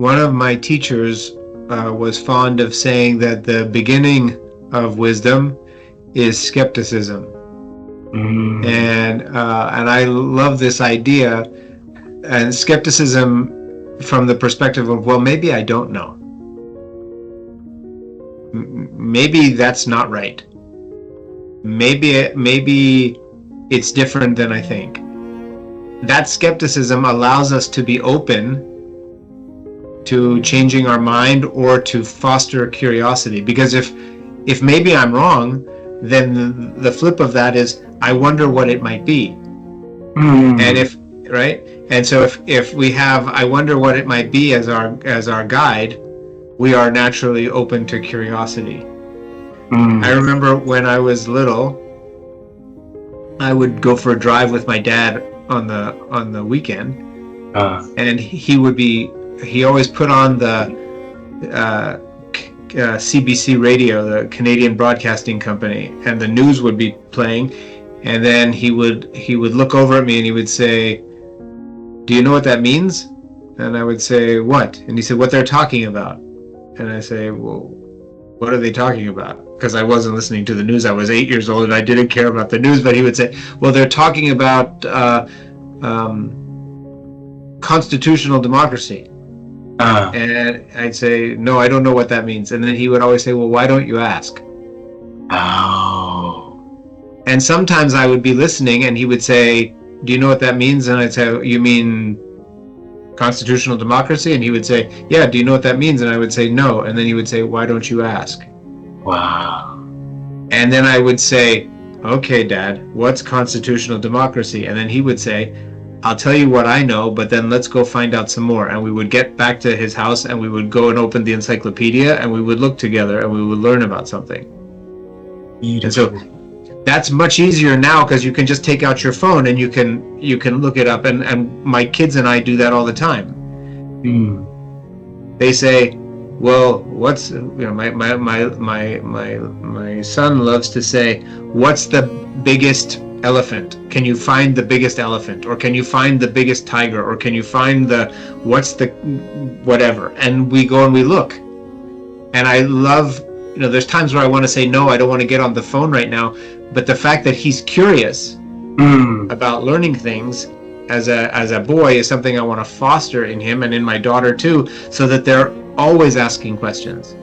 One of my teachers was fond of saying that the beginning of wisdom is skepticism. And I love this idea, and skepticism from the perspective of, well, maybe I don't know. Maybe that's not right. Maybe it's different than I think. That skepticism allows us to be open to changing our mind or to foster curiosity. Because if maybe I'm wrong, then the flip of that is I wonder what it might be. And if right, and so if we have I wonder what it might be as our guide, we are naturally open to curiosity. I remember when I was little, I would go for a drive with my dad on the weekend, and he always put on the CBC radio, the Canadian Broadcasting Company, and the news would be playing, and then he would look over at me and he would say, "Do you know what that means?" And I would say, "What?" And he said, "What they're talking about." And I say, "Well, what are they talking about?" Because I wasn't listening to the news. I was 8 years old and I didn't care about the news. But he would say, "Well, they're talking about constitutional democracy." And I'd say, "No, I don't know what that means." And then he would always say, "Well, why don't you ask?" Oh. And sometimes I would be listening and he would say, "Do you know what that means?" And I'd say, "You mean constitutional democracy?" And he would say, "Yeah, do you know what that means?" And I would say, "No." And then he would say, "Why don't you ask?" Wow. And then I would say, "Okay, Dad, what's constitutional democracy?" And then he would say, "I'll tell you what I know, but then let's go find out some more." And we would get back to his house and we would go and open the encyclopedia and we would look together and we would learn about something. Beautiful. And so that's much easier now because you can just take out your phone and you can look it up. And my kids and I do that all the time. They say, "Well, what's my son loves to say, what's the biggest elephant? Can you find the biggest elephant? Or can you find the biggest tiger? Or can you find what's the whatever?" And we go and we look. And I love, there's times where I want to say, "No, I don't want to get on the phone right now." But the fact that he's curious about learning things as a boy is something I want to foster in him and in my daughter too, so that they're always asking questions.